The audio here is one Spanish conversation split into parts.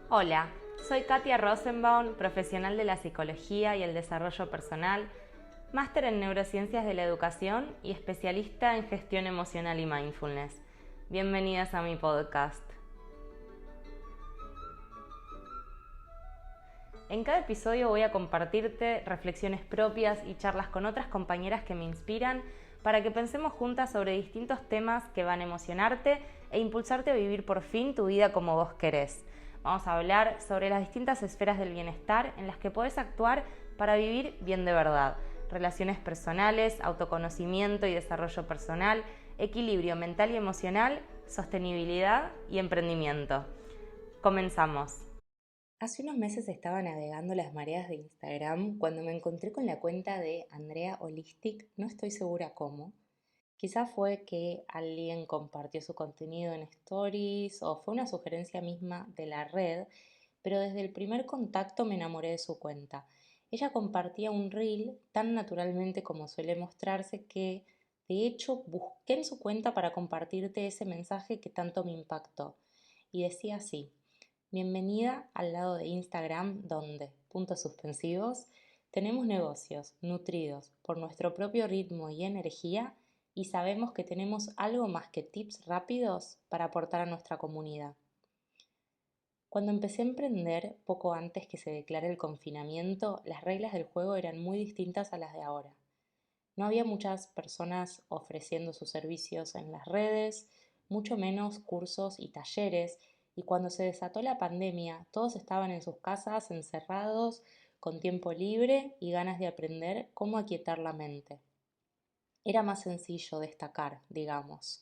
Hola, soy Katia Rosenbaum, profesional de la psicología y el desarrollo personal, máster en neurociencias de la educación y especialista en gestión emocional y mindfulness. Bienvenidas a mi podcast. En cada episodio voy a compartirte reflexiones propias y charlas con otras compañeras que me inspiran para que pensemos juntas sobre distintos temas que van a emocionarte e impulsarte a vivir por fin tu vida como vos querés. Vamos a hablar sobre las distintas esferas del bienestar en las que podés actuar para vivir bien de verdad. Relaciones personales, autoconocimiento y desarrollo personal, equilibrio mental y emocional, sostenibilidad y emprendimiento. Comenzamos. Hace unos meses estaba navegando las mareas de Instagram cuando me encontré con la cuenta de Andrea Holistic, no estoy segura cómo. Quizá fue que alguien compartió su contenido en stories o fue una sugerencia misma de la red, pero desde el primer contacto me enamoré de su cuenta. Ella compartía un reel tan naturalmente como suele mostrarse que, de hecho, busqué en su cuenta para compartirte ese mensaje que tanto me impactó. Y decía así: bienvenida al lado de Instagram donde, puntos suspensivos, tenemos negocios nutridos por nuestro propio ritmo y energía y sabemos que tenemos algo más que tips rápidos para aportar a nuestra comunidad. Cuando empecé a emprender, poco antes que se declare el confinamiento, las reglas del juego eran muy distintas a las de ahora. No había muchas personas ofreciendo sus servicios en las redes, mucho menos cursos y talleres, y cuando se desató la pandemia, todos estaban en sus casas, encerrados, con tiempo libre y ganas de aprender cómo aquietar la mente. Era más sencillo destacar, digamos.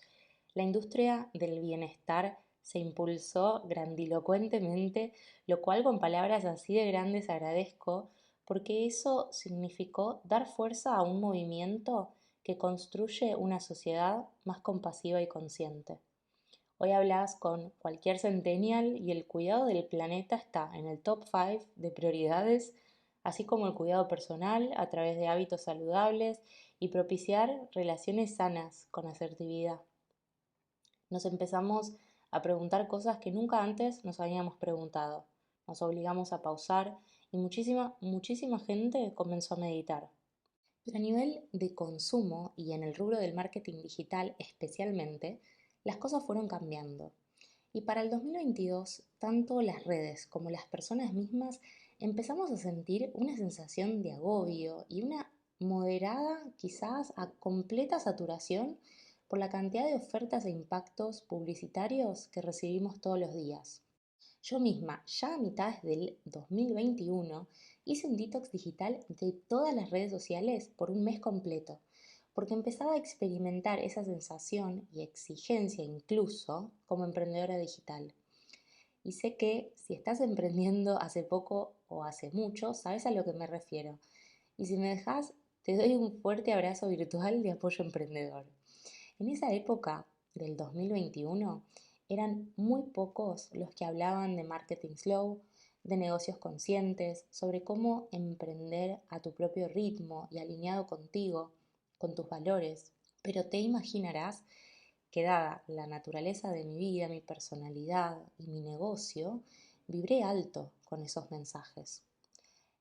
La industria del bienestar se impulsó grandilocuentemente, lo cual con palabras así de grandes agradezco, porque eso significó dar fuerza a un movimiento que construye una sociedad más compasiva y consciente. Hoy hablas con cualquier centennial y el cuidado del planeta está en el top 5 de prioridades, así como el cuidado personal a través de hábitos saludables y propiciar relaciones sanas con asertividad. Nos empezamos a preguntar cosas que nunca antes nos habíamos preguntado. Nos obligamos a pausar y muchísima gente comenzó a meditar. Pero a nivel de consumo y en el rubro del marketing digital especialmente, las cosas fueron cambiando. Y para el 2022, tanto las redes como las personas mismas empezamos a sentir una sensación de agobio y una moderada, quizás a completa saturación por la cantidad de ofertas e impactos publicitarios que recibimos todos los días. Yo misma, ya a mitad del 2021, hice un detox digital de todas las redes sociales por un mes completo, porque empezaba a experimentar esa sensación y exigencia incluso como emprendedora digital. Y sé que si estás emprendiendo hace poco o hace mucho, sabes a lo que me refiero. Y si me dejas, te doy un fuerte abrazo virtual de apoyo emprendedor. En esa época del 2021 eran muy pocos los que hablaban de marketing slow, de negocios conscientes, sobre cómo emprender a tu propio ritmo y alineado contigo, con tus valores. Pero te imaginarás que dada la naturaleza de mi vida, mi personalidad y mi negocio, vibré alto con esos mensajes.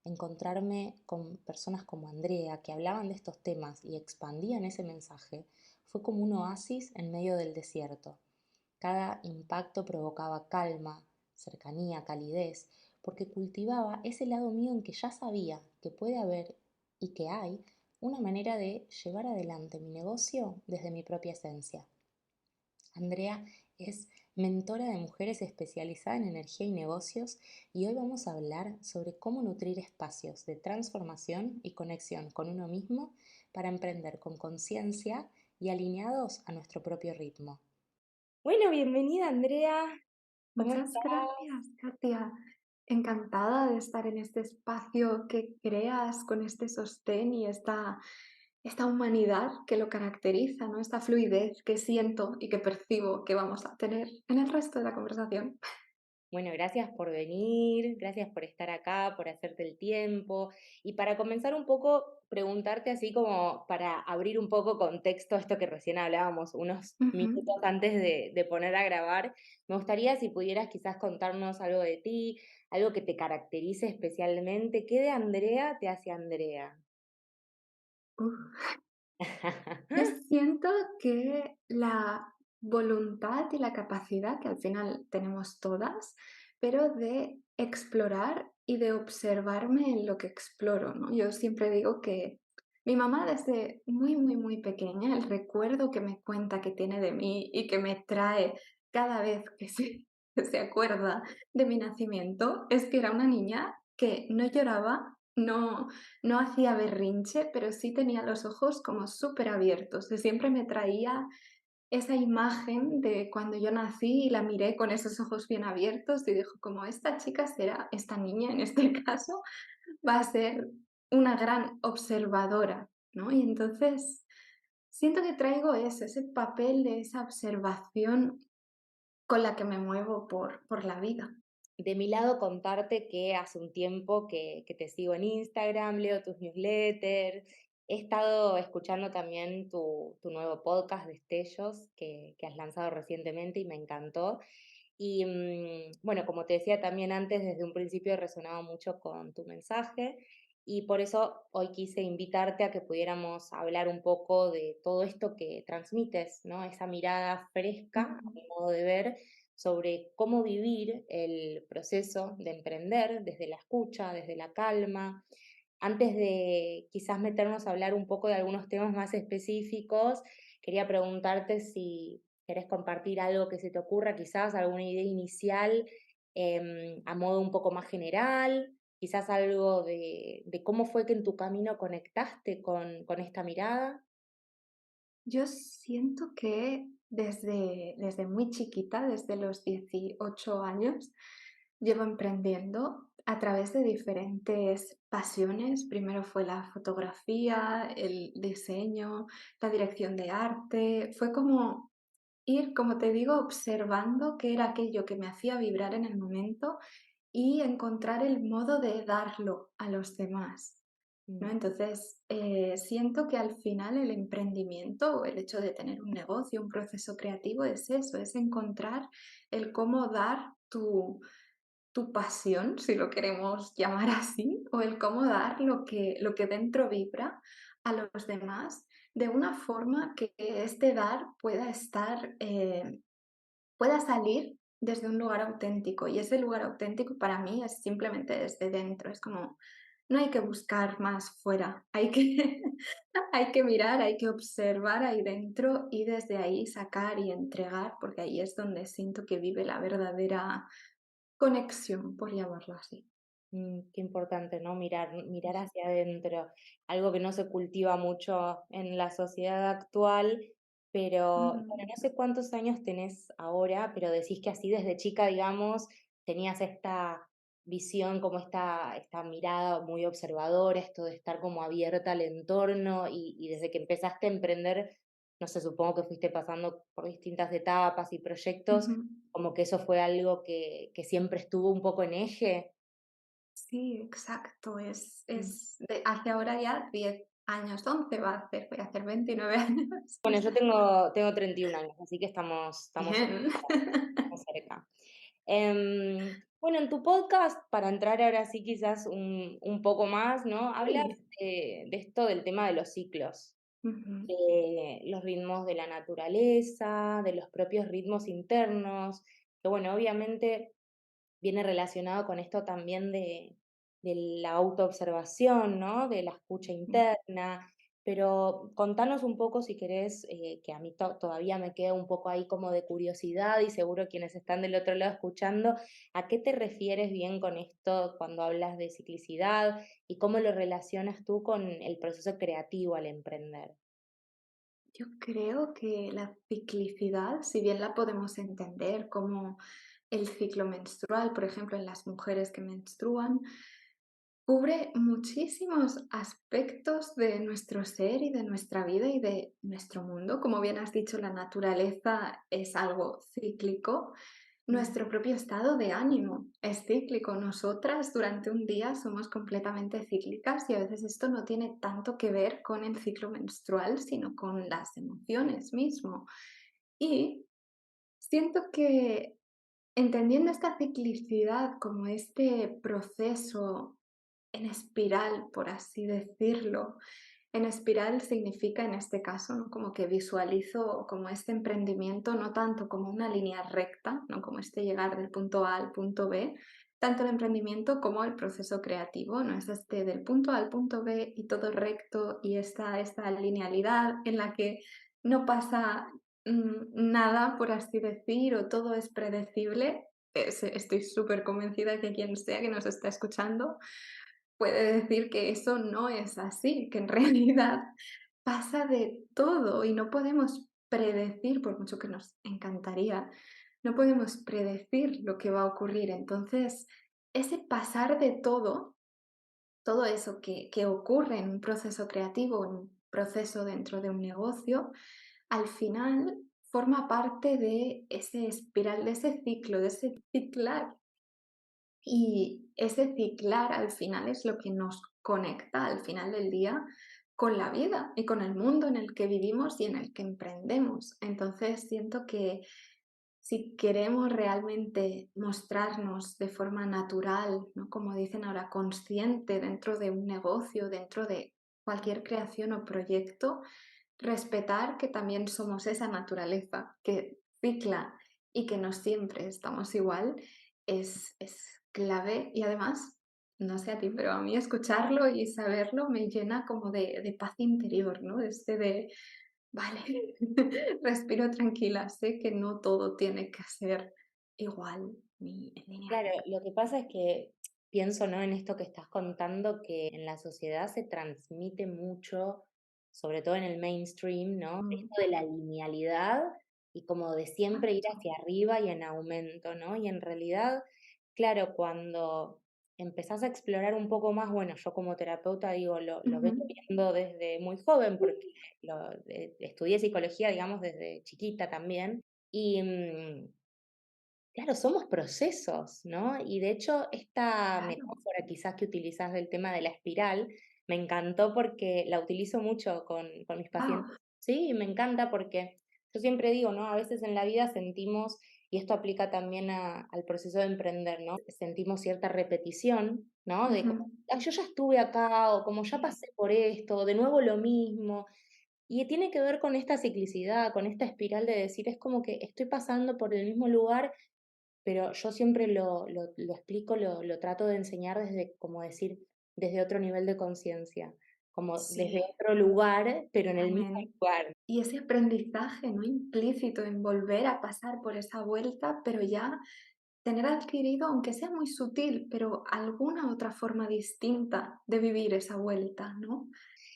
Encontrarme con personas como Andrea que hablaban de estos temas y expandían ese mensaje fue como un oasis en medio del desierto. Cada impacto provocaba calma, cercanía, calidez, porque cultivaba ese lado mío en que ya sabía que puede haber y que hay una manera de llevar adelante mi negocio desde mi propia esencia. Andrea es mentora de mujeres especializada en energía y negocios y hoy vamos a hablar sobre cómo nutrir espacios de transformación y conexión con uno mismo para emprender con conciencia y alineados a nuestro propio ritmo. Bueno, bienvenida Andrea, ¿cómo Muchas estás? gracias, Katia. Encantada de estar en este espacio que creas con este sostén y esta humanidad que lo caracteriza, ¿no? Esta fluidez que siento y que percibo que vamos a tener en el resto de la conversación. Bueno, gracias por venir, gracias por estar acá, por hacerte el tiempo. Y para comenzar un poco, preguntarte así como para abrir un poco contexto a esto que recién hablábamos unos Ujú. minutos antes de poner a grabar. Me gustaría si pudieras quizás contarnos algo de ti, algo que te caracterice especialmente. ¿Qué de Andrea te hace Andrea? Yo siento que la voluntad y la capacidad, que al final tenemos todas, pero de explorar y de observarme en lo que exploro, ¿no? Yo siempre digo que mi mamá desde muy, muy, muy pequeña, el recuerdo que me cuenta que tiene de mí y que me trae cada vez que se acuerda de mi nacimiento, es que era una niña que no lloraba, no hacía berrinche, pero sí tenía los ojos como súper abiertos, y siempre me traía esa imagen de cuando yo nací y la miré con esos ojos bien abiertos y dijo como esta chica será, esta niña en este caso, va a ser una gran observadora, ¿no? Y entonces siento que traigo eso, ese papel de esa observación con la que me muevo por la vida. De mi lado, contarte que hace un tiempo que te sigo en Instagram, leo tus newsletters, he estado escuchando también tu nuevo podcast Destellos que has lanzado recientemente y me encantó. Y bueno, como te decía también antes, desde un principio he resonado mucho con tu mensaje y por eso hoy quise invitarte a que pudiéramos hablar un poco de todo esto que transmites, ¿no? Esa mirada fresca, a Ujú. mi modo de ver, sobre cómo vivir el proceso de emprender desde la escucha, desde la calma. Antes de quizás meternos a hablar un poco de algunos temas más específicos, quería preguntarte si querés compartir algo que se te ocurra, quizás alguna idea inicial a modo un poco más general, quizás algo de cómo fue que en tu camino conectaste con esta mirada. Yo siento que desde muy chiquita, desde los 18 años, llevo emprendiendo a través de diferentes pasiones. Primero fue la fotografía, el diseño, la dirección de arte. Fue como ir, como te digo, observando qué era aquello que me hacía vibrar en el momento y encontrar el modo de darlo a los demás, ¿no? Mm, Entonces, siento que al final el emprendimiento o el hecho de tener un negocio, un proceso creativo es eso, es encontrar el cómo dar tu pasión, si lo queremos llamar así, o el cómo dar lo que dentro vibra a los demás de una forma que este dar pueda estar, pueda salir desde un lugar auténtico. Y ese lugar auténtico para mí es simplemente desde dentro. Es como, no hay que buscar más fuera, hay que, hay que mirar, hay que observar ahí dentro y desde ahí sacar y entregar, porque ahí es donde siento que vive la verdadera conexión, por llamarlo así. qué importante, ¿no? Mirar hacia adentro, algo que no se cultiva mucho en la sociedad actual, pero Ujú, bueno, no sé cuántos años tenés ahora, pero decís que así desde chica, digamos, tenías esta visión, como esta mirada muy observadora, esto de estar como abierta al entorno y desde que empezaste a emprender, no sé, supongo que fuiste pasando por distintas etapas y proyectos, ujú. como que eso fue algo que siempre estuvo un poco en eje. Sí, exacto. Es de hace ahora ya 10 años, 11 voy a hacer 29 años. Bueno, yo tengo 31 años, así que Bien. estamos cerca. Bueno, en tu podcast, para entrar ahora sí quizás un poco más, ¿no? Hablas Sí. de esto del tema de los ciclos, Ujú, de los ritmos de la naturaleza, de los propios ritmos internos, que bueno, obviamente viene relacionado con esto también de la autoobservación, ¿no? De la escucha mm. interna. Pero contanos un poco, si querés, que a mí todavía me queda un poco ahí como de curiosidad y seguro quienes están del otro lado escuchando, ¿a qué te refieres bien con esto cuando hablas de ciclicidad y cómo lo relacionas tú con el proceso creativo al emprender? Yo creo que la ciclicidad, si bien la podemos entender como el ciclo menstrual, por ejemplo, en las mujeres que menstruan, cubre muchísimos aspectos de nuestro ser y de nuestra vida y de nuestro mundo. Como bien has dicho, la naturaleza es algo cíclico. Mm. Nuestro propio estado de ánimo es cíclico. Nosotras durante un día somos completamente cíclicas y a veces esto no tiene tanto que ver con el ciclo menstrual, sino con las emociones mismo. Y siento que entendiendo esta ciclicidad como este proceso en espiral, por así decirlo, en espiral significa en este caso, ¿no? Como que visualizo como este emprendimiento no tanto como una línea recta, ¿no? Como este llegar del punto A al punto B, tanto el emprendimiento como el proceso creativo, ¿no? Es este del punto A al punto B y todo recto y esta linealidad en la que no pasa nada, por así decir, o todo es predecible. Estoy súper convencida que quien sea que nos está escuchando puede decir que eso no es así, que en realidad pasa de todo y no podemos predecir, por mucho que nos encantaría, no podemos predecir lo que va a ocurrir. Entonces, ese pasar de todo eso que ocurre en un proceso creativo, en un proceso dentro de un negocio, al final forma parte de ese espiral, de ese ciclo, de ese ciclar. Y ese ciclar al final es lo que nos conecta al final del día con la vida y con el mundo en el que vivimos y en el que emprendemos. Entonces siento que si queremos realmente mostrarnos de forma natural, ¿no? Como dicen ahora, consciente dentro de un negocio, dentro de cualquier creación o proyecto, respetar que también somos esa naturaleza que cicla y que no siempre estamos igual es clave y además, no sé a ti, pero a mí escucharlo y saberlo me llena como de paz interior, ¿no? De, vale, respiro tranquila, sé que no todo tiene que ser igual ni en línea Claro, recta. lo que pasa es que pienso, ¿no? En esto que estás contando, que en la sociedad se transmite mucho, sobre todo en el mainstream, ¿no? Mm, Esto de la linealidad y como de siempre ir exacto. hacia arriba y en aumento, ¿no? Y en realidad, claro, cuando empezás a explorar un poco más, bueno, yo como terapeuta digo, lo Ujú. vengo viendo desde muy joven, porque estudié psicología, digamos, desde chiquita también. Y, claro, somos procesos, ¿no? Y de hecho, esta Claro. metáfora quizás que utilizás del tema de la espiral, me encantó porque la utilizo mucho con mis Guau. pacientes. Sí, me encanta porque yo siempre digo, ¿no? A veces en la vida sentimos, y esto aplica también al proceso de emprender, ¿no? Sentimos cierta repetición, ¿no? De Ujú. como, "Ah, yo ya estuve acá, o como ya Sí. pasé por esto, de nuevo lo mismo". Y tiene que ver con esta ciclicidad, con esta espiral de decir, es como que estoy pasando por el mismo lugar, pero yo siempre lo explico, lo trato de enseñar desde, como decir, desde otro nivel de conciencia, como desde Sí, otro lugar, pero en el mismo totalmente. lugar. Y ese aprendizaje, ¿no? Implícito en volver a pasar por esa vuelta, pero ya tener adquirido, aunque sea muy sutil, pero alguna otra forma distinta de vivir esa vuelta, ¿no?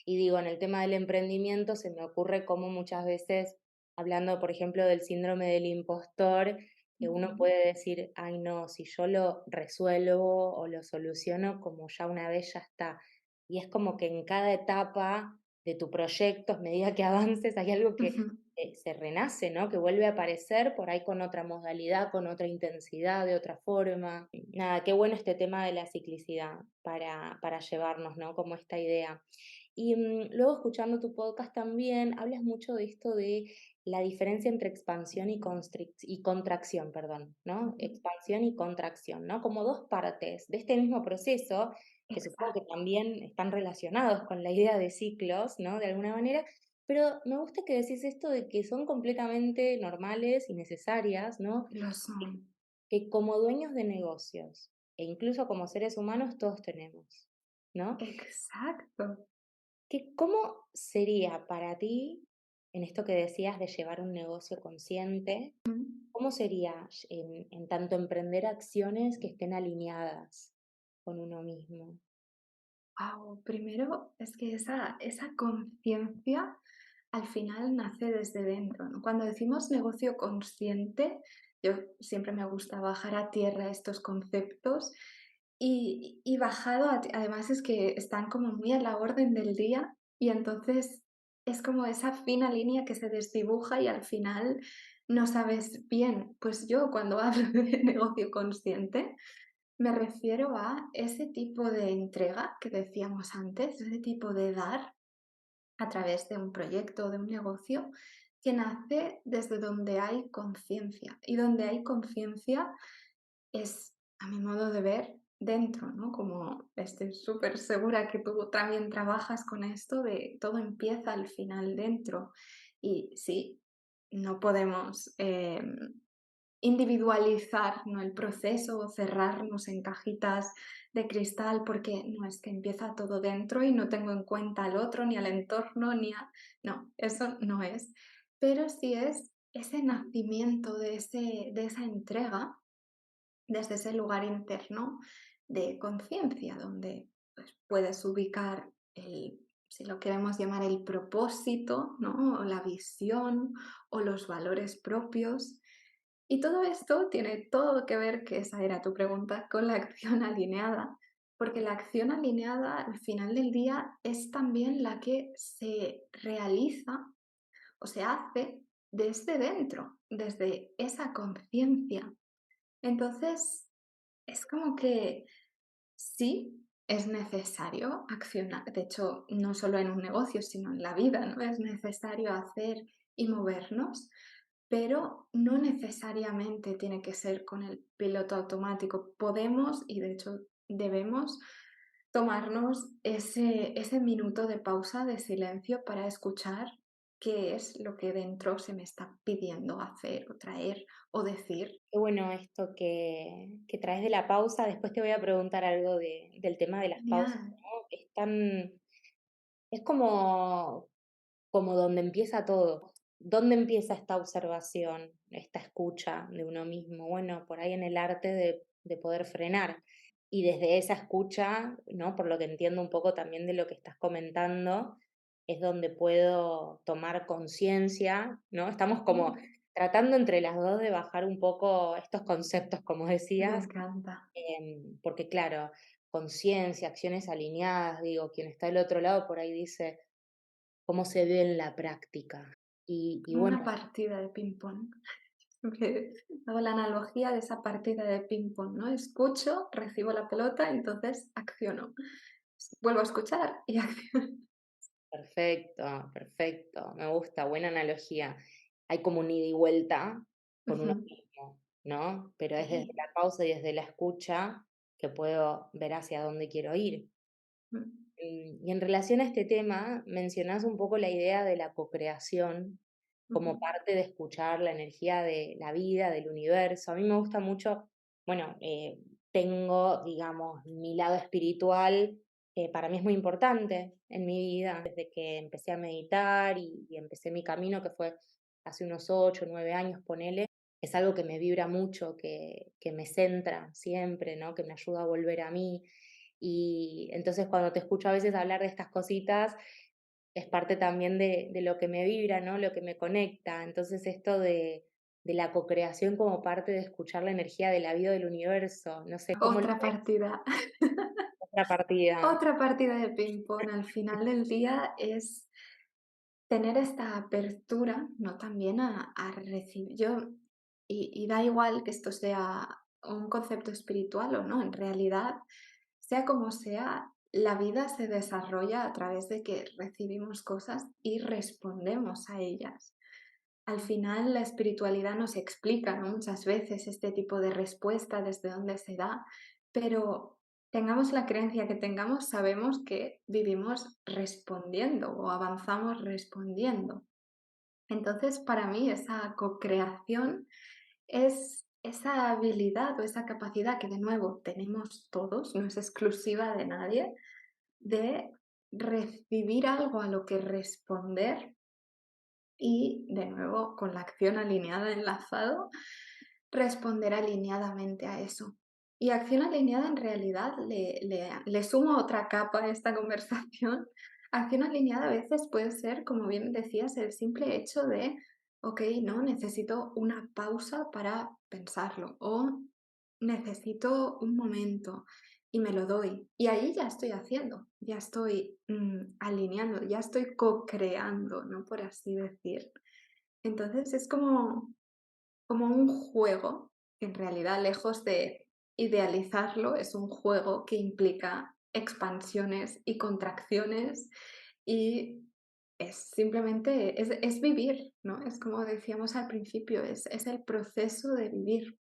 Y digo, en el tema del emprendimiento se me ocurre como muchas veces, hablando, por ejemplo, del síndrome del impostor, que uno Ujú, puede decir, ay no, si yo lo resuelvo o lo soluciono, como ya una vez ya está. Y es como que en cada etapa de tu proyecto, a medida que avances, hay algo que ujú. se renace, ¿no? Que vuelve a aparecer por ahí con otra modalidad, con otra intensidad, de otra forma. Nada, qué bueno este tema de la ciclicidad para llevarnos, ¿no? Como esta idea. Y luego escuchando tu podcast también hablas mucho de esto de la diferencia entre expansión y contracción, perdón, ¿no? Ujú. Expansión y contracción, ¿no? Como dos partes de este mismo proceso, que supongo que Exacto, también están relacionados con la idea de ciclos, ¿no? De alguna manera, pero me gusta que decís esto de que son completamente normales y necesarias, ¿no? lo Que son. que como dueños de negocios, e incluso como seres humanos, todos tenemos, ¿no? Exacto. ¿Cómo sería para ti, en esto que decías de llevar un negocio consciente, Mm. cómo sería en tanto emprender acciones que estén alineadas con uno mismo? Guau, primero es que esa conciencia al final nace desde dentro, ¿no? Cuando decimos negocio consciente, yo siempre me gusta bajar a tierra estos conceptos y bajado además es que están como muy a la orden del día y entonces es como esa fina línea que se desdibuja y al final no sabes bien. Pues yo cuando hablo de negocio consciente, me refiero a ese tipo de entrega que decíamos antes, ese tipo de dar a través de un proyecto, de un negocio, que nace desde donde hay conciencia. Y donde hay conciencia es, a mi modo de ver, dentro, ¿no? Como estoy súper segura que tú también trabajas con esto de todo empieza al final dentro. Y sí, no podemos individualizar, ¿no?, el proceso o cerrarnos en cajitas de cristal porque no es que empieza todo dentro y no tengo en cuenta al otro, ni al entorno, ni a... No, eso no es. Pero sí es ese nacimiento de esa entrega desde ese lugar interno de conciencia, donde pues, puedes ubicar el, si lo queremos llamar el propósito, ¿no? O la visión o los valores propios. Y todo esto tiene todo que ver, que esa era tu pregunta, con la acción alineada, porque la acción alineada al final del día es también la que se realiza o se hace desde dentro, desde esa conciencia. Entonces, es como que sí es necesario accionar. De hecho, no solo en un negocio, sino en la vida, ¿no? Es necesario hacer y movernos, pero no necesariamente tiene que ser con el piloto automático. Podemos y de hecho debemos tomarnos ese minuto de pausa, de silencio para escuchar qué es lo que dentro se me está pidiendo hacer o traer o decir. Qué bueno esto que traes de la pausa. Después te voy a preguntar algo del tema de las pausas, Genial. ¿no? Es como donde empieza todo. ¿Dónde empieza esta observación, esta escucha de uno mismo? Bueno, por ahí en el arte de poder frenar. Y desde esa escucha, ¿no? Por lo que entiendo un poco también de lo que estás comentando, es donde puedo tomar conciencia, ¿no? Estamos como Mm, tratando entre las dos de bajar un poco estos conceptos, como me decías, encanta. porque claro, conciencia, acciones alineadas, digo, quien está del otro lado por ahí dice, cómo se ve en la práctica. Y Como una bueno, partida de ping-pong. Siempre hago la analogía de esa partida de ping-pong, ¿no? Escucho, recibo la pelota, entonces acciono. Vuelvo a escuchar y acciono. perfecto, perfecto, me gusta, buena analogía. Hay como un ida y vuelta con uno Ujú. mismo, ¿no? Pero es desde Sí. la pausa y desde la escucha que puedo ver hacia dónde quiero ir. Mm, Y en relación a este tema, mencionás un poco la idea de la cocreación ujú. como parte de escuchar la energía de la vida, del universo. A mí me gusta mucho, bueno, tengo, digamos, mi lado espiritual, para mí es muy importante en mi vida, desde que empecé a meditar y empecé mi camino, que fue hace unos 8 9 años, ponele, es algo que me vibra mucho, que me centra siempre, ¿no? Que me ayuda a volver a mí. Y entonces cuando te escucho a veces hablar de estas cositas, es parte también de lo que me vibra, ¿no? Lo que me conecta. Entonces esto de la cocreación como parte de escuchar la energía de la vida del universo, no sé, ¿cómo lo Otra ves? partida. Otra partida. Otra partida de ping-pong al final del día es tener esta apertura, ¿no? También a recibir. Y da igual que esto sea un concepto espiritual o no, en realidad, sea como sea, la vida se desarrolla a través de que recibimos cosas y respondemos a ellas. Al final, la espiritualidad nos explica, ¿no? Muchas veces este tipo de respuesta, desde dónde se da, pero tengamos la creencia que tengamos, sabemos que vivimos respondiendo o avanzamos respondiendo. Entonces, para mí, esa co-creación es esa habilidad o esa capacidad que, de nuevo, tenemos todos, no es exclusiva de nadie, de recibir algo a lo que responder y, de nuevo, con la acción alineada, enlazado, responder alineadamente a eso. Y acción alineada en realidad le sumo otra capa a esta conversación. Acción alineada a veces puede ser, como bien decías, el simple hecho de, ok, no, necesito una pausa para pensarlo o necesito un momento y me lo doy. Y ahí ya estoy haciendo, ya estoy alineando, ya estoy co-creando, ¿no? Por así decir. Entonces es como como un juego, que en realidad, lejos de idealizarlo, es un juego que implica expansiones y contracciones y es simplemente, es vivir, ¿no? Es como decíamos al principio, es el proceso de vivir.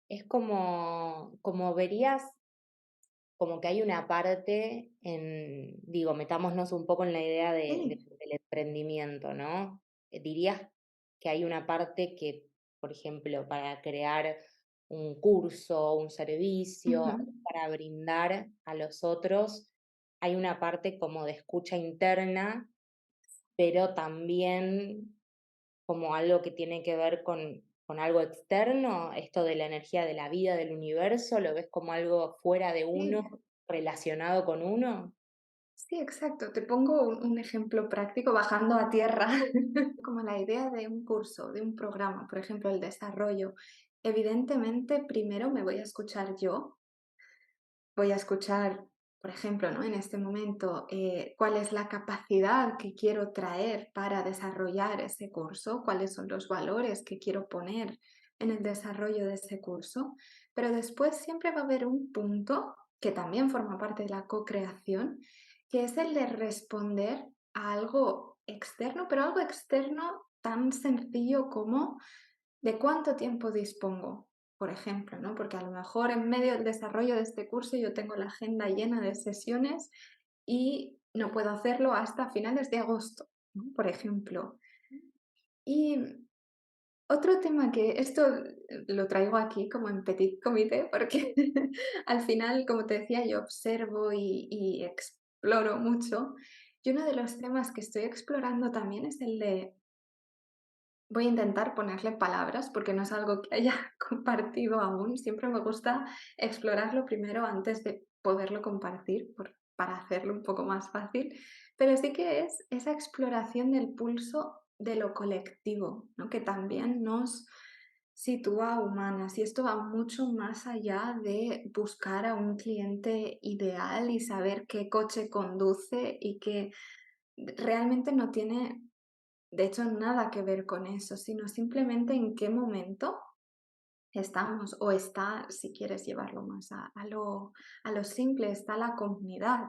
Es como verías, como que hay una parte digo, metámonos un poco en la idea Sí. del emprendimiento, ¿no? ¿Dirías que hay una parte que, por ejemplo, para crear un curso, un servicio, Ujú. para brindar a los otros, hay una parte como de escucha interna, pero también como algo que tiene que ver con algo externo, esto de la energía de la vida, del universo, ¿lo ves como algo fuera de uno, Sí. relacionado con uno? Sí, exacto. Te pongo un ejemplo práctico bajando a tierra, como la idea de un curso, de un programa, por ejemplo, el desarrollo. Evidentemente, primero me voy a escuchar yo, voy a escuchar, por ejemplo, ¿no? En este momento, cuál es la capacidad que quiero traer para desarrollar ese curso, cuáles son los valores que quiero poner en el desarrollo de ese curso, pero después siempre va a haber un punto que también forma parte de la co-creación, que es el de responder a algo externo, pero algo externo tan sencillo como ¿de cuánto tiempo dispongo? Por ejemplo, ¿no? Porque a lo mejor en medio del desarrollo de este curso yo tengo la agenda llena de sesiones y no puedo hacerlo hasta finales de agosto, ¿no? Por ejemplo. Y otro tema que esto lo traigo aquí como en petit comité porque al final, como te decía, yo observo y exploro mucho. Y uno de los temas que estoy explorando también es el de voy a intentar ponerle palabras porque no es algo que haya compartido aún. Siempre me gusta explorarlo primero antes de poderlo compartir para hacerlo un poco más fácil. Pero sí que es esa exploración del pulso de lo colectivo, ¿no? Que también nos sitúa humanas. Y esto va mucho más allá de buscar a un cliente ideal y saber qué coche conduce y que realmente no tiene de hecho, nada que ver con eso, sino simplemente en qué momento estamos o está, si quieres llevarlo más a lo simple, está la comunidad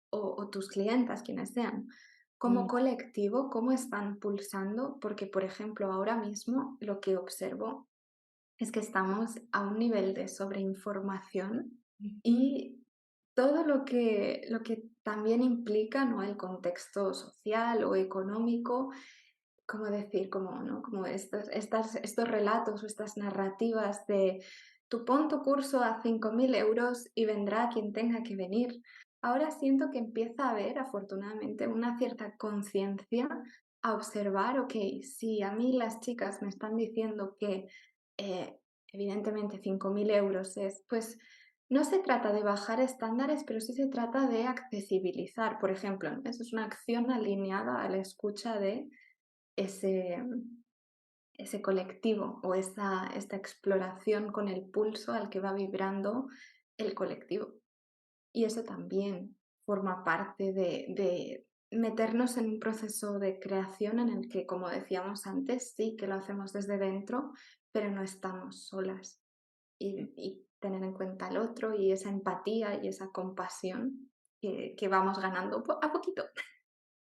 o tus clientas, quienes sean. Como Mm, colectivo, ¿cómo están pulsando? Porque, por ejemplo, ahora mismo lo que observo es que estamos a un nivel de sobreinformación ujú. y todo lo que también implica, ¿no? El contexto social o económico, ¿cómo decir? Como, ¿no? Como estos relatos o estas narrativas de tú pon tu curso a 5.000 € y vendrá quien tenga que venir. Ahora siento que empieza a haber, afortunadamente, una cierta conciencia a observar, ok, si a mí las chicas me están diciendo que evidentemente 5.000 € es, pues no se trata de bajar estándares, pero sí se trata de accesibilizar, por ejemplo, ¿no? Eso es una acción alineada a la escucha de ese, ese colectivo o esta exploración con el pulso al que va vibrando el colectivo. Y eso también forma parte de meternos en un proceso de creación en el que, como decíamos antes, sí que lo hacemos desde dentro, pero no estamos solas. Y tener en cuenta al otro y esa empatía y esa compasión que vamos ganando a poquito.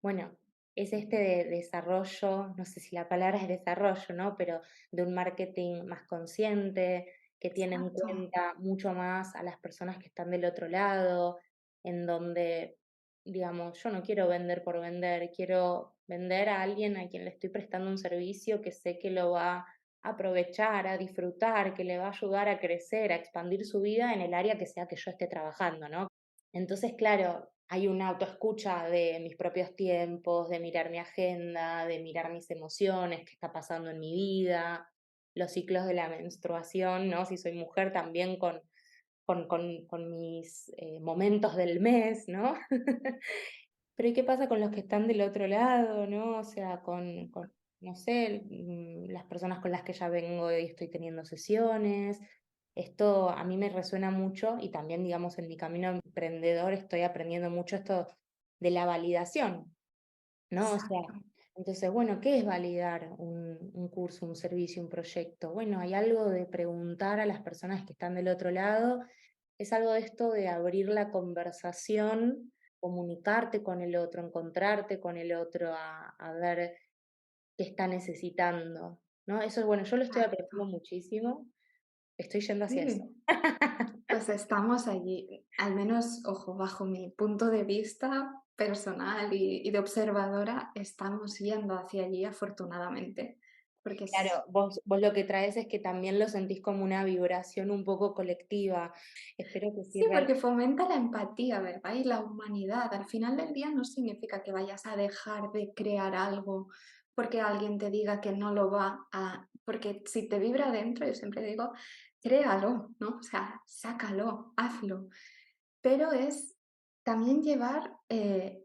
Bueno, es este de desarrollo, no sé si la palabra es desarrollo, ¿no? Pero de un marketing más consciente, que tiene en Exacto, cuenta mucho más a las personas que están del otro lado, en donde, digamos, yo no quiero vender por vender, quiero vender a alguien a quien le estoy prestando un servicio que sé que lo va a aprovechar, a disfrutar, que le va a ayudar a crecer, a expandir su vida en el área que sea que yo esté trabajando, ¿no? Entonces, claro, hay una autoescucha de mis propios tiempos, de mirar mi agenda, de mirar mis emociones, qué está pasando en mi vida, los ciclos de la menstruación, ¿no? Si soy mujer, también con mis momentos del mes, ¿no? Pero ¿y qué pasa con los que están del otro lado, ¿no? O sea, no sé, las personas con las que ya vengo y estoy teniendo sesiones. Esto a mí me resuena mucho y también, digamos, en mi camino emprendedor estoy aprendiendo mucho esto de la validación, ¿no? O sea, exacto. Entonces, bueno, ¿qué es validar un curso, un servicio, un proyecto? Bueno, hay algo de preguntar a las personas que están del otro lado, es algo de esto de abrir la conversación, comunicarte con el otro, encontrarte con el otro, a ver qué está necesitando, ¿no? Eso, bueno, yo lo estoy Exacto. aprendiendo muchísimo, estoy yendo hacia eso. Sí. Pues estamos allí, al menos, ojo, bajo mi punto de vista personal y de observadora, estamos yendo hacia allí afortunadamente, porque Claro, vos lo que traes es que también lo sentís como una vibración un poco colectiva. Espero que sí, sí, porque fomenta la empatía, ¿verdad? Y la humanidad. Al final del día no significa que vayas a dejar de crear algo porque alguien te diga que no lo va a... Porque si te vibra dentro, yo siempre digo, créalo, ¿no? O sea, sácalo, hazlo. Pero es también llevar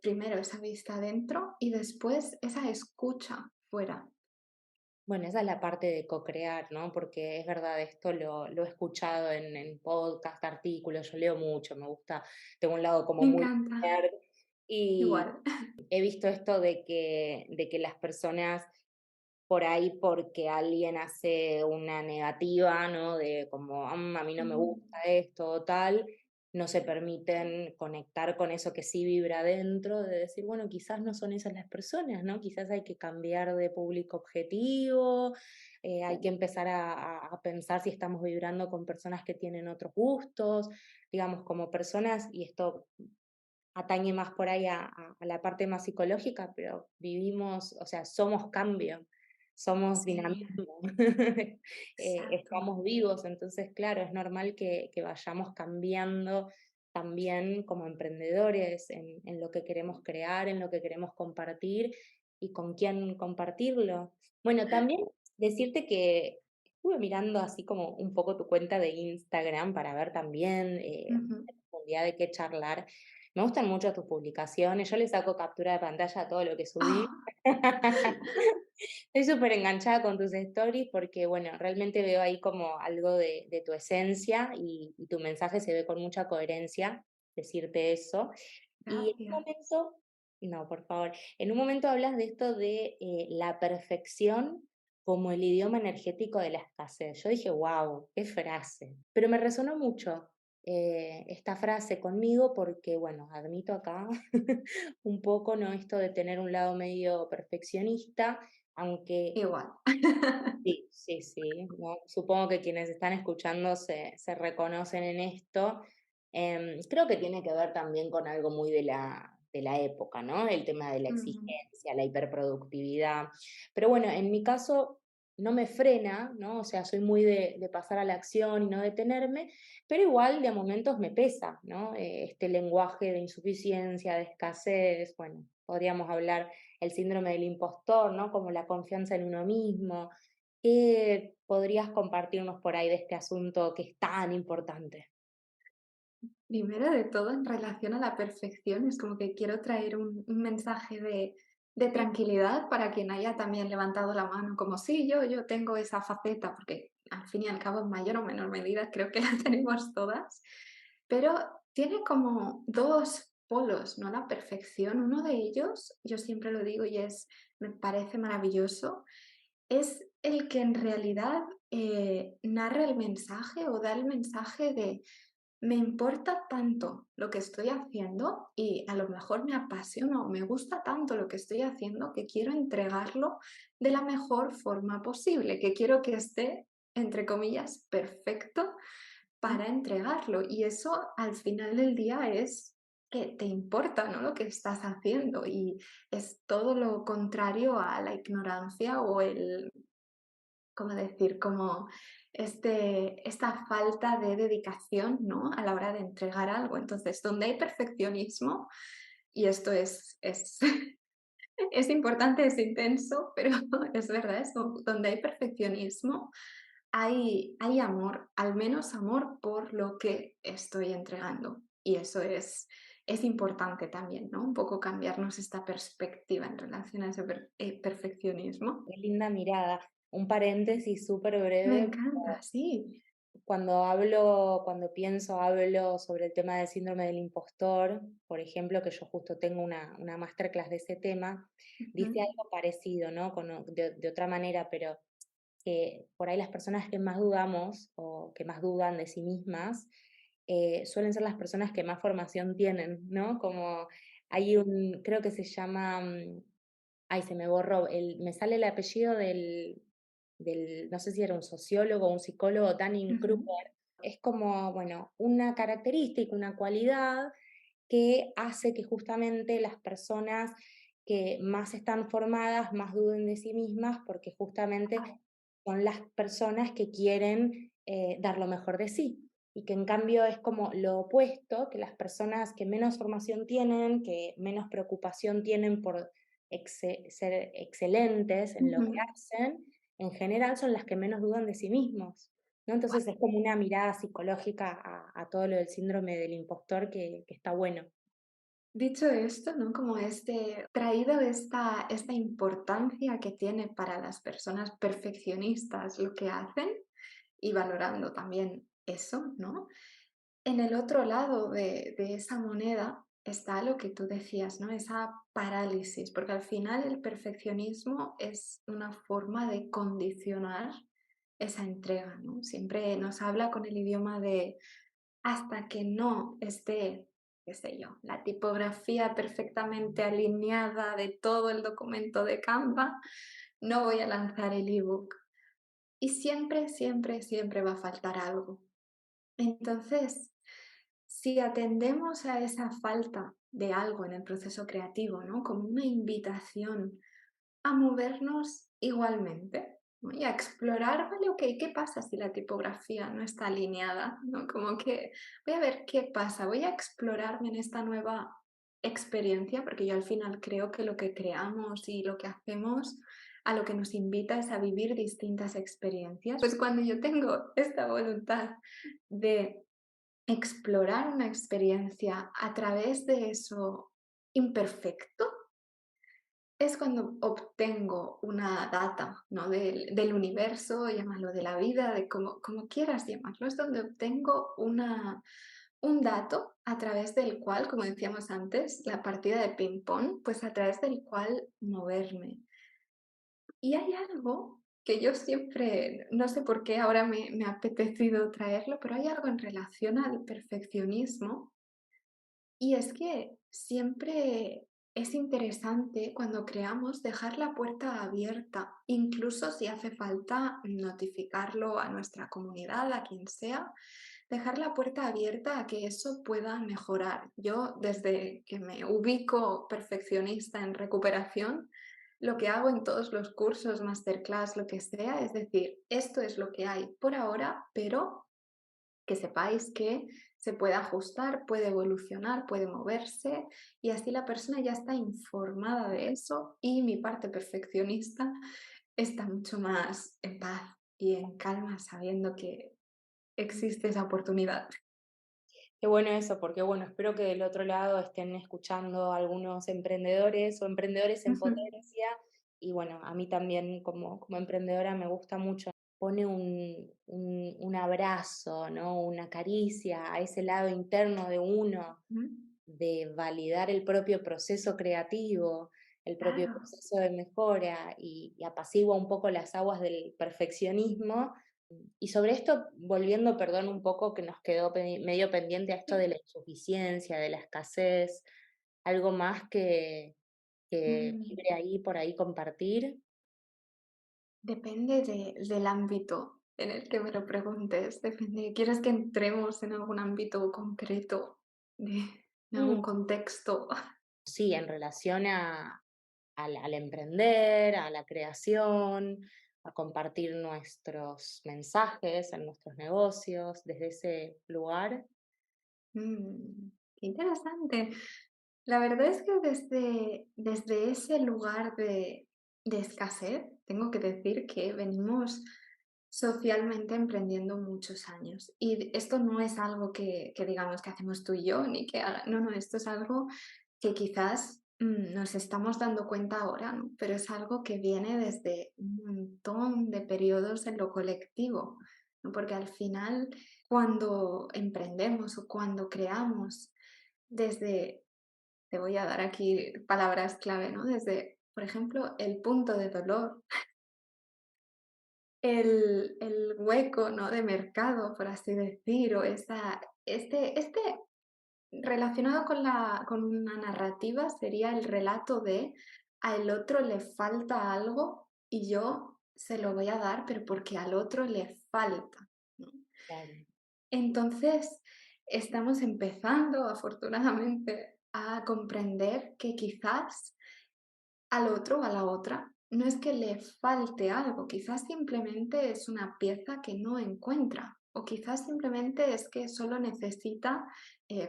primero esa vista adentro y después esa escucha fuera. bueno, esa es la parte de co-crear, ¿no? Porque es verdad, esto lo he escuchado en podcast, artículos, yo leo mucho, me gusta, tengo un lado como Me muy encanta. nerd y Igual. he visto esto de que las personas por ahí porque alguien hace una negativa, ¿no? De como, a mí no me Mm, gusta esto o tal, no se permiten conectar con eso que sí vibra dentro, de decir, bueno, quizás no son esas las personas, ¿no? Quizás hay que cambiar de público objetivo, hay que empezar a pensar si estamos vibrando con personas que tienen otros gustos, digamos, como personas, y esto atañe más por ahí a la parte más psicológica, pero vivimos, o sea, somos cambio, somos sí, dinamismo, exacto. estamos vivos, entonces, claro, es normal que vayamos cambiando también como emprendedores en lo que queremos crear, en lo que queremos compartir y con quién compartirlo. Bueno, también decirte que estuve mirando así como un poco tu cuenta de Instagram para ver también Ujú. en profundidad de qué charlar. Me gustan mucho tus publicaciones, yo le saco captura de pantalla a todo lo que subí. Ah, Estoy súper enganchada con tus stories porque, bueno, realmente veo ahí como algo de tu esencia y tu mensaje se ve con mucha coherencia, decirte eso. Y en un gracias. momento, no, por favor, en un momento hablas de esto de la perfección como el idioma energético de la escasez. Yo dije, wow, qué frase. Pero me resonó mucho esta frase conmigo porque, bueno, admito acá un poco, ¿no? Esto de tener un lado medio perfeccionista, aunque Igual. sí, sí, sí, ¿no? Supongo que quienes están escuchando se reconocen en esto. Creo que tiene que ver también con algo muy de la época, ¿no? El tema de la Ujú. exigencia, la hiperproductividad. Pero bueno, en mi caso no me frena, ¿no? O sea, soy muy de pasar a la acción y no detenerme, pero igual de a momentos me pesa, ¿no? Este lenguaje de insuficiencia, de escasez, bueno, podríamos hablar el síndrome del impostor, ¿no? Como la confianza en uno mismo. ¿Qué podrías compartirnos por ahí de este asunto que es tan importante? Primero de todo, en relación a la perfección, es como que quiero traer un mensaje de Sí. tranquilidad para quien haya también levantado la mano, como sí, yo tengo esa faceta, porque al fin y al cabo, en mayor o menor medida, creo que la tenemos todas, pero tiene como dos polos, ¿no? La perfección. Uno de ellos, yo siempre lo digo y me parece maravilloso, es el que en realidad narra el mensaje o da el mensaje de me importa tanto lo que estoy haciendo y a lo mejor me apasiona o me gusta tanto lo que estoy haciendo que quiero entregarlo de la mejor forma posible, que quiero que esté, entre comillas, perfecto para entregarlo. Y eso al final del día es que te importa, ¿no? Lo que estás haciendo y es todo lo contrario a la ignorancia o el ¿cómo decir? Como esta falta de dedicación, ¿no? A la hora de entregar algo. Entonces, donde hay perfeccionismo, y esto es, es importante, es intenso, pero es verdad, donde hay perfeccionismo, hay amor, al menos amor por lo que estoy entregando. Y eso es importante también, ¿no? Un poco cambiarnos esta perspectiva en relación a ese perfeccionismo. Qué linda mirada. Un paréntesis súper Me breve. encanta, sí. cuando pienso, hablo sobre el tema del síndrome del impostor, por ejemplo, que yo justo tengo una masterclass de ese tema, Ujú, dice algo parecido, ¿no? De otra manera, pero que por ahí las personas que más dudamos o que más dudan de sí mismas, suelen ser las personas que más formación tienen, ¿no? Como hay creo que se llama, ay, se me borró, me sale el apellido no sé si era un sociólogo o un psicólogo, ujú. Dunning-Kruger. Es como, bueno, una característica, una cualidad que hace que justamente las personas que más están formadas más duden de sí mismas, porque justamente son las personas que quieren dar lo mejor de sí. Y que en cambio es como lo opuesto, que las personas que menos formación tienen, que menos preocupación tienen por ser excelentes en lo que Ujú. hacen, en general son las que menos dudan de sí mismos, ¿no? Entonces es como una mirada psicológica a todo lo del síndrome del impostor que está bueno. Dicho esto, ¿no? Como traído esta importancia que tiene para las personas perfeccionistas lo que hacen y valorando también eso, ¿no? En el otro lado de esa moneda está lo que tú decías, ¿no? Esa parálisis, porque al final el perfeccionismo es una forma de condicionar esa entrega, ¿no? Siempre nos habla con el idioma de hasta que no esté, qué sé yo, la tipografía perfectamente alineada de todo el documento de Canva, no voy a lanzar el ebook. Y siempre, siempre, siempre va a faltar algo. Entonces, si atendemos a esa falta de algo en el proceso creativo, ¿no? Como una invitación a movernos igualmente, ¿no? Y a explorar, vale, ok, ¿qué pasa si la tipografía no está alineada? ¿No? Como que voy a ver qué pasa, voy a explorarme en esta nueva experiencia, porque yo al final creo que lo que creamos y lo que hacemos a lo que nos invita es a vivir distintas experiencias. Pues cuando yo tengo esta voluntad de explorar una experiencia a través de eso imperfecto, es cuando obtengo una data, ¿no? Del universo, llámalo de la vida, de como quieras llamarlo, es donde obtengo un dato a través del cual, como decíamos antes, la partida de ping-pong, pues a través del cual moverme. Y hay algo que yo siempre, no sé por qué ahora me ha apetecido traerlo, pero hay algo en relación al perfeccionismo y es que siempre es interesante cuando creamos dejar la puerta abierta, incluso si hace falta notificarlo a nuestra comunidad, a quien sea, dejar la puerta abierta a que eso pueda mejorar. Yo desde que me ubico perfeccionista en recuperación, lo que hago en todos los cursos, masterclass, lo que sea, es decir, esto es lo que hay por ahora, pero que sepáis que se puede ajustar, puede evolucionar, puede moverse y así la persona ya está informada de eso y mi parte perfeccionista está mucho más en paz y en calma sabiendo que existe esa oportunidad. Qué bueno eso, porque bueno, espero que del otro lado estén escuchando algunos emprendedores o emprendedores en Ujú, potencia. Y bueno, a mí también como emprendedora me gusta mucho, pone un abrazo, ¿no? Una caricia a ese lado interno de uno, ujú. de validar el propio proceso creativo, el propio Claro. proceso de mejora y apacigua un poco las aguas del perfeccionismo. Y sobre esto, volviendo, perdón, un poco que nos quedó medio pendiente a esto de la insuficiencia, de la escasez, algo más que Mm, vibre ahí por ahí compartir. Depende del ámbito en el que me lo preguntes. Depende. ¿Quieres que entremos en algún ámbito concreto de, en algún Mm, contexto? sí, en relación al emprender, a la creación, a compartir nuestros mensajes en nuestros negocios desde ese lugar. Qué interesante. La verdad es que desde ese lugar de escasez, tengo que decir que venimos socialmente emprendiendo muchos años. Y esto no es algo que digamos que hacemos tú y yo, ni que no, no, esto es algo que quizás nos estamos dando cuenta ahora, ¿no? Pero es algo que viene desde un montón de periodos en lo colectivo. ¿no? Porque al final, cuando emprendemos o cuando creamos desde, te voy a dar aquí palabras clave, ¿no? Desde, por ejemplo, el punto de dolor, el hueco, ¿no? De mercado, por así decir, o este relacionado con una narrativa sería el relato de al otro le falta algo y yo se lo voy a dar, pero porque al otro le falta, ¿no? Claro. Entonces, estamos empezando, afortunadamente, a comprender que quizás al otro o a la otra no es que le falte algo, quizás simplemente es una pieza que no encuentra, o quizás simplemente es que solo necesita,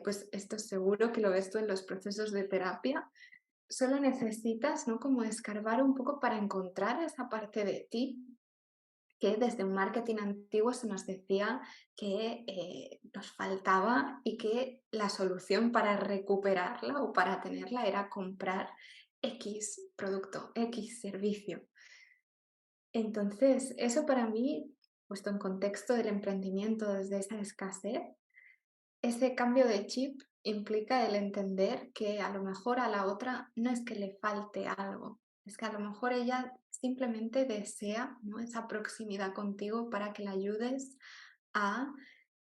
pues esto seguro que lo ves tú en los procesos de terapia, solo necesitas, ¿no? Como escarbar un poco para encontrar esa parte de ti que desde un marketing antiguo se nos decía que nos faltaba y que la solución para recuperarla o para tenerla era comprar X producto, X servicio. Entonces, eso para mí, puesto en contexto del emprendimiento desde esa escasez, ese cambio de chip implica el entender que a lo mejor a la otra no es que le falte algo, es que a lo mejor ella simplemente desea, ¿no? Esa proximidad contigo para que la ayudes a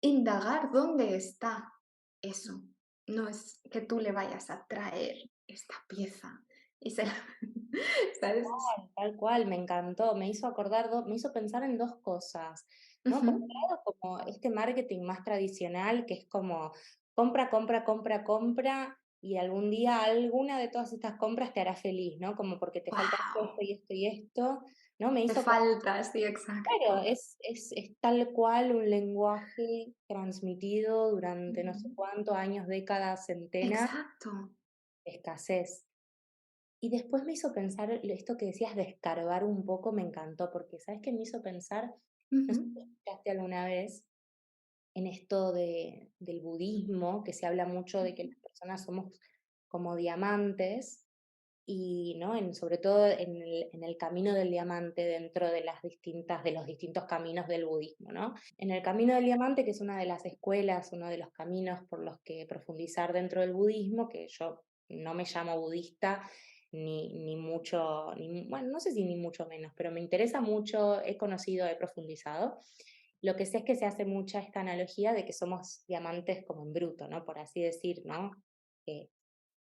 indagar dónde está eso. No es que tú le vayas a traer esta pieza y se la ¿sabes? Tal cual, me encantó, me hizo acordar, me hizo pensar en dos cosas, ¿no? Por un Ujú. lado, como este marketing más tradicional, que es como compra, compra, compra, compra, y algún día alguna de todas estas compras te hará feliz, ¿no? Como porque te falta esto Guau, y esto y esto, ¿no? Me te hizo falta, sí, claro, exacto. es tal cual un lenguaje transmitido durante no sé Ujú. cuántos años, décadas, centenas, Exacto. de escasez. Y después me hizo pensar, esto que decías de escarbar un poco, me encantó, porque ¿sabes qué me hizo pensar? No Ujú, sé si escuchaste alguna vez en esto del budismo, que se habla mucho de que ujú, las personas somos como diamantes y, ¿no? Sobre todo en el camino del diamante dentro de de los distintos caminos del budismo, ¿no? En el camino del diamante, que es una de las escuelas, uno de los caminos por los que profundizar dentro del budismo, que yo no me llamo budista, ni mucho, bueno, no sé si ni mucho menos, pero me interesa mucho, he conocido, he profundizado. Lo que sé es que se hace mucha esta analogía de que somos diamantes como en bruto, ¿no? Por así decir, ¿no? Que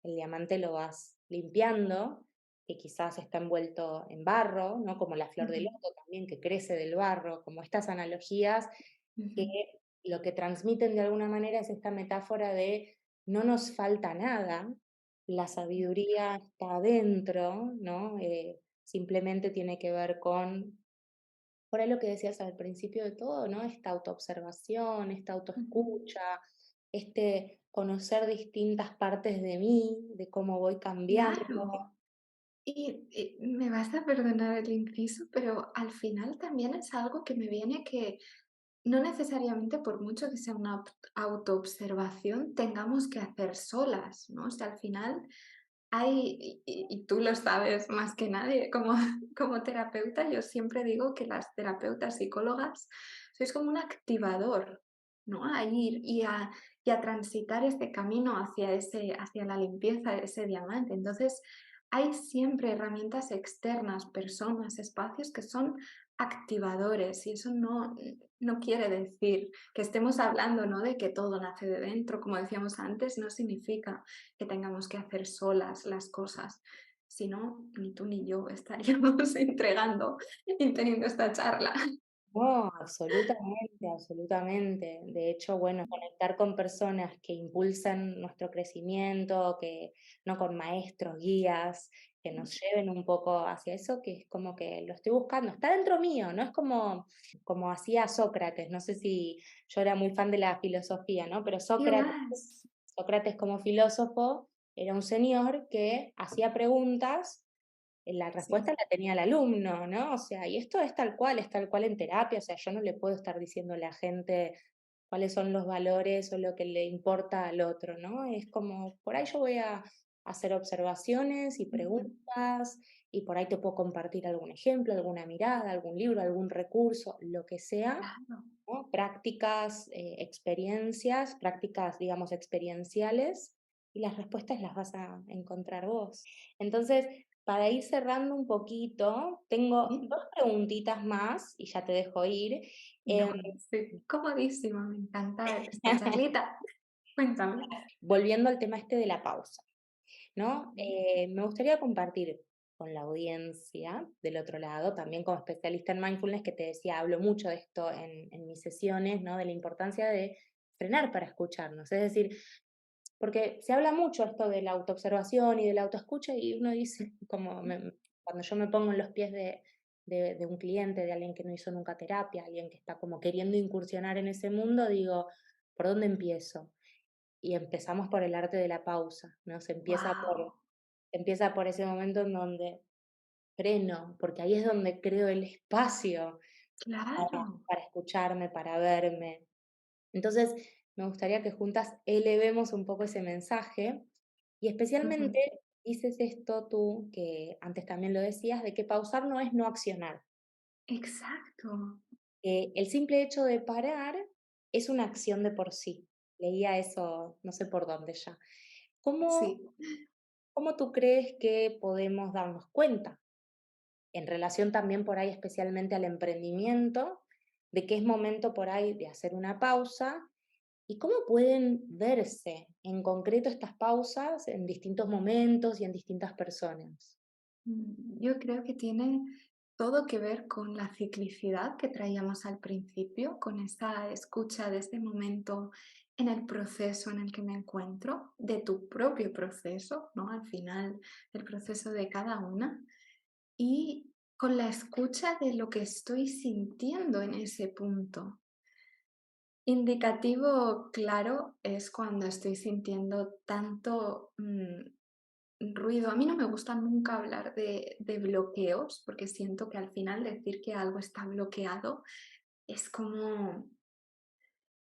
el diamante lo vas limpiando, que quizás está envuelto en barro, ¿no? Como la flor de ujú, loto también, que crece del barro, como estas analogías que ujú. lo que transmiten de alguna manera es esta metáfora de no nos falta nada, la sabiduría está adentro, ¿no? Simplemente tiene que ver con, por ahí lo que decías al principio de todo, ¿no? Esta autoobservación, esta Ujú. autoescucha, este conocer distintas partes de mí, de cómo voy cambiando. Claro. Y me vas a perdonar el inciso, pero al final también es algo que me viene que no necesariamente por mucho que sea una autoobservación tengamos que hacer solas, ¿no? O sea, al final y tú lo sabes más que nadie, como, como terapeuta, yo siempre digo que las terapeutas psicólogas sois como un activador, ¿no? A ir y a transitar este camino hacia la limpieza de ese diamante. Entonces, hay siempre herramientas externas, personas, espacios que son activadores y eso no quiere decir que estemos hablando, ¿no? De que todo nace de dentro, como decíamos antes, no significa que tengamos que hacer solas las cosas. Si no, ni tú ni yo estaríamos entregando y teniendo esta charla. No, absolutamente, absolutamente. De hecho, bueno, conectar con personas que impulsan nuestro crecimiento, que no con maestros, guías, que nos lleven un poco hacia eso, que es como que lo estoy buscando, está dentro mío, no es como hacía Sócrates, no sé si yo era muy fan de la filosofía, ¿no? Pero ¿Qué más? Sócrates como filósofo era un señor que hacía preguntas, la respuesta Sí, la tenía el alumno, ¿no? O sea, y esto es tal cual en terapia, o sea, yo no le puedo estar diciendo a la gente cuáles son los valores o lo que le importa al otro, ¿no? Es como, por ahí yo voy a hacer observaciones y ujú, preguntas, y por ahí te puedo compartir algún ejemplo, alguna mirada, algún libro, algún recurso, lo que sea, claro. ¿no? Prácticas, experiencias, prácticas, digamos, experienciales, y las respuestas las vas a encontrar vos. Entonces, para ir cerrando un poquito, tengo ¿Sí? 2 preguntitas más y ya te dejo ir. No, Em, estoy comodísima, me encanta esta charlita. Cuéntame. volviendo al tema este de la pausa, ¿no? Sí. Me gustaría compartir con la audiencia del otro lado, también como especialista en mindfulness, que te decía, hablo mucho de esto en mis sesiones, ¿no? De la importancia de frenar para escucharnos. Es decir, porque se habla mucho esto de la autoobservación y de la autoescucha y uno dice, como cuando yo me pongo en los pies de un cliente, de alguien que no hizo nunca terapia, alguien que está como queriendo incursionar en ese mundo, digo, ¿por dónde empiezo? Y empezamos por el arte de la pausa, ¿no? Wow, Empieza por ese momento en donde freno, porque ahí es donde creo el espacio claro. para escucharme, para verme. Entonces, me gustaría que juntas elevemos un poco ese mensaje y Ujú. especialmente dices esto tú, que antes también lo decías, de que pausar no es no accionar. Exacto. El simple hecho de parar es una acción de por sí. Leía eso, no sé por dónde ya. ¿Cómo, Sí. cómo tú crees que podemos darnos cuenta, en relación también por ahí especialmente al emprendimiento, de que es momento por ahí de hacer una pausa? ¿Y cómo pueden verse en concreto estas pausas en distintos momentos y en distintas personas? Yo creo que tiene todo que ver con la ciclicidad que traíamos al principio, con esa escucha de este momento en el proceso en el que me encuentro, de tu propio proceso, ¿no? Al final, el proceso de cada una, y con la escucha de lo que estoy sintiendo en ese punto. Indicativo claro es cuando estoy sintiendo tanto ruido. A mí no me gusta nunca hablar de bloqueos, porque siento que al final decir que algo está bloqueado es como,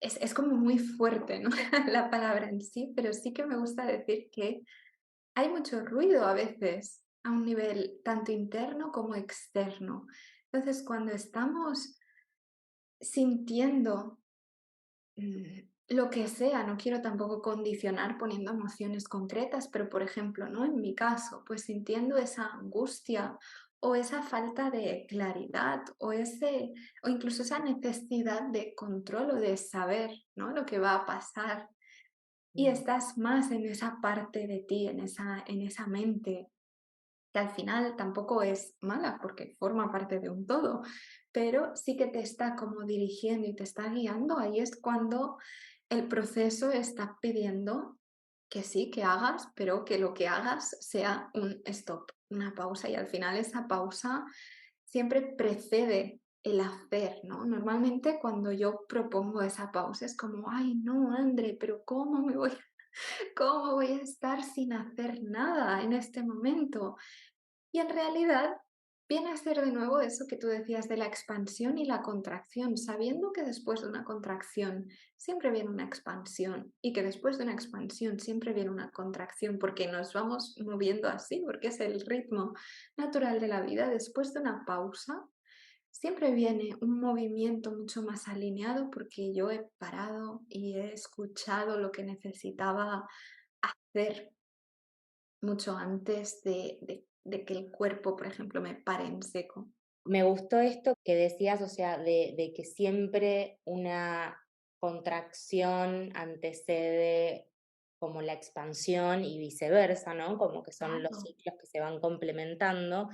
es como muy fuerte, ¿no? La palabra en sí, pero sí que me gusta decir que hay mucho ruido a veces a un nivel tanto interno como externo. Entonces, cuando estamos sintiendo lo que sea, no quiero tampoco condicionar poniendo emociones concretas, pero por ejemplo, ¿no? En mi caso, pues sintiendo esa angustia o esa falta de claridad o ese o incluso esa necesidad de control o de saber, ¿no? Lo que va a pasar y Mm, estás más en esa parte de ti, en esa mente que al final tampoco es mala porque forma parte de un todo, pero sí que te está como dirigiendo y te está guiando, ahí es cuando el proceso está pidiendo que sí, que hagas, pero que lo que hagas sea un stop, una pausa y al final esa pausa siempre precede el hacer, ¿no? Normalmente cuando yo propongo esa pausa es como, ay, no, André, pero cómo voy a estar sin hacer nada en este momento? Y en realidad viene a ser de nuevo eso que tú decías de la expansión y la contracción, sabiendo que después de una contracción siempre viene una expansión y que después de una expansión siempre viene una contracción porque nos vamos moviendo así, porque es el ritmo natural de la vida. Después de una pausa siempre viene un movimiento mucho más alineado porque yo he parado y he escuchado lo que necesitaba hacer mucho antes de que el cuerpo, por ejemplo, me pare en seco. Me gustó esto que decías, o sea, de que siempre una contracción antecede como la expansión y viceversa, ¿no? Como que son los Claro. ciclos que se van complementando,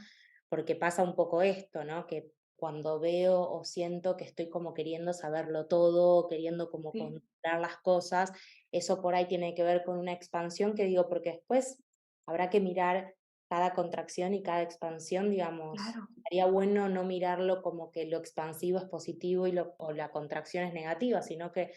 porque pasa un poco esto, ¿no? Que cuando veo o siento que estoy como queriendo saberlo todo, queriendo como Sí, controlar las cosas, eso por ahí tiene que ver con una expansión que digo, porque después habrá que mirar cada contracción y cada expansión, digamos, claro. estaría bueno no mirarlo como que lo expansivo es positivo y o la contracción es negativa, sino que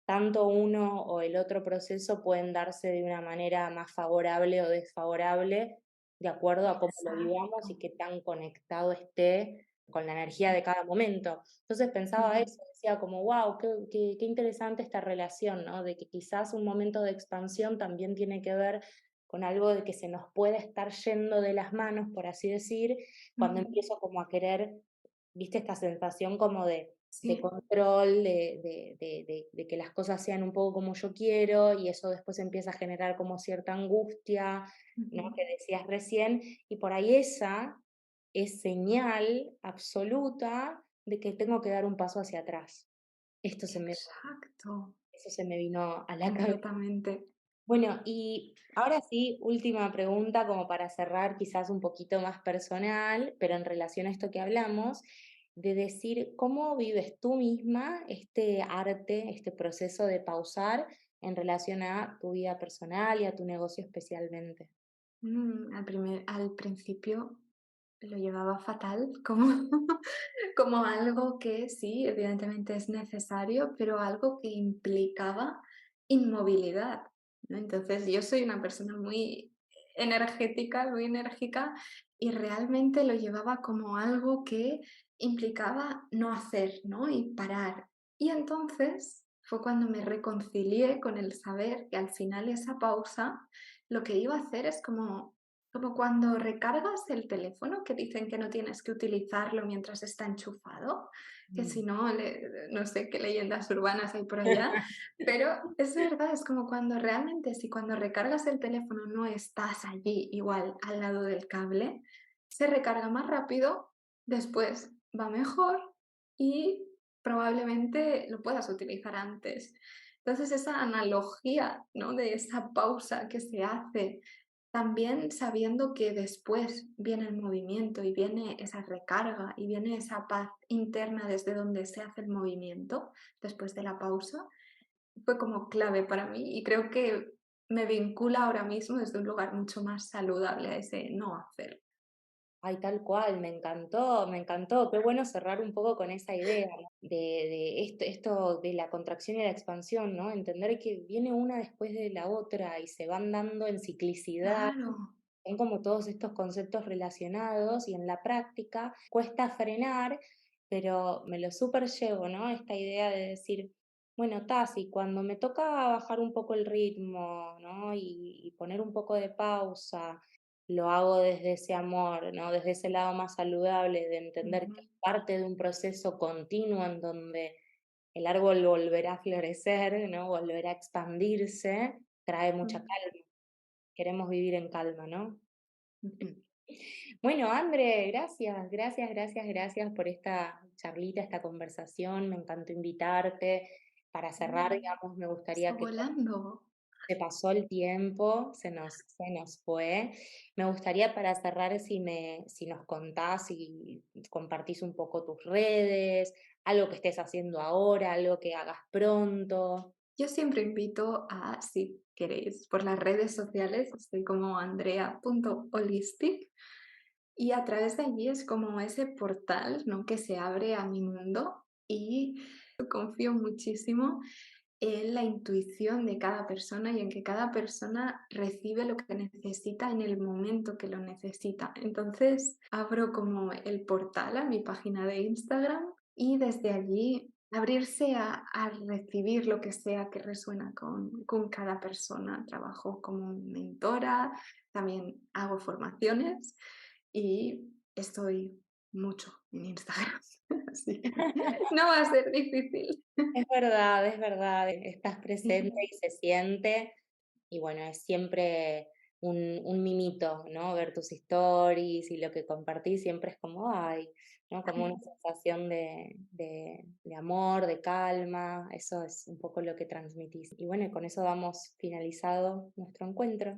tanto uno o el otro proceso pueden darse de una manera más favorable o desfavorable, de acuerdo a cómo lo vivamos y Exacto. qué tan conectado esté con la energía de cada momento. Entonces pensaba Ujú, eso, decía como, wow, qué interesante esta relación, ¿no? De que quizás un momento de expansión también tiene que ver con algo de que se nos puede estar yendo de las manos, por así decir, cuando ujú. empiezo como a querer, viste esta sensación como de de Sí. control, de que las cosas sean un poco como yo quiero, y eso después empieza a generar como cierta angustia, ¿no? Ujú. Que decías recién, y por ahí esa es señal absoluta de que tengo que dar un paso hacia atrás. Esto se me Exacto, Eso se me vino a la cabeza. completamente. Bueno, y ahora sí, última pregunta como para cerrar, quizás un poquito más personal, pero en relación a esto que hablamos, de decir cómo vives tú misma este arte, este proceso de pausar en relación a tu vida personal y a tu negocio especialmente. Al principio lo llevaba fatal, como, como algo que sí, evidentemente es necesario, pero algo que implicaba inmovilidad, ¿no? Entonces, yo soy una persona muy energética, muy enérgica, y realmente lo llevaba como algo que implicaba no hacer, ¿no? Y parar. Y entonces fue cuando me reconcilié con el saber que al final esa pausa lo que iba a hacer es como cuando recargas el teléfono, que dicen que no tienes que utilizarlo mientras está enchufado, que si Mm. no, no sé qué leyendas urbanas hay por allá, pero es verdad, es como cuando realmente, si cuando recargas el teléfono no estás allí igual al lado del cable, se recarga más rápido, después va mejor y probablemente lo puedas utilizar antes. Entonces, esa analogía, ¿no? De esa pausa que se hace también sabiendo que después viene el movimiento y viene esa recarga y viene esa paz interna desde donde se hace el movimiento, después de la pausa, fue como clave para mí y creo que me vincula ahora mismo desde un lugar mucho más saludable a ese no hacer. Ay, tal cual, me encantó, me encantó. Qué bueno cerrar un poco con esa idea, ¿no? De esto de la contracción y la expansión, ¿no? Entender que viene una después de la otra y se van dando en ciclicidad. Claro. Son como todos estos conceptos relacionados y en la práctica cuesta frenar, pero me lo súper llevo, ¿no? Esta idea de decir, bueno, Tasi, cuando me toca bajar un poco el ritmo, ¿no? Y poner un poco de pausa, lo hago desde ese amor, ¿no? Desde ese lado más saludable de entender Ujú, que es parte de un proceso continuo en donde el árbol volverá a florecer, ¿no? Volverá a expandirse, trae mucha mm, calma. Queremos vivir en calma, ¿no? ujú. Bueno, André, gracias, gracias, gracias, gracias por esta charlita, esta conversación. Me encantó invitarte. Para cerrar, Mm, digamos, me Está gustaría que volando. se pasó el tiempo, se nos fue. Me gustaría para cerrar si nos contás y compartís un poco tus redes, algo que estés haciendo ahora, algo que hagas pronto. Yo siempre invito a, si queréis, por las redes sociales, estoy como andrea.holistic. Y a través de allí es como ese portal, ¿no? Que se abre a mi mundo y confío muchísimo en la intuición de cada persona y en que cada persona recibe lo que necesita en el momento que lo necesita. Entonces abro como el portal a mi página de Instagram y desde allí abrirse a recibir lo que sea que resuena con cada persona. Trabajo como mentora, también hago formaciones y estoy mucho en Instagram, así que no va a ser difícil. Es verdad, estás presente y se siente, y bueno, es siempre un mimito, ¿no? Ver tus stories y lo que compartís siempre es como, ay, ¿no? Como una sensación de amor, de calma, eso es un poco lo que transmitís. Y bueno, y con eso damos finalizado nuestro encuentro.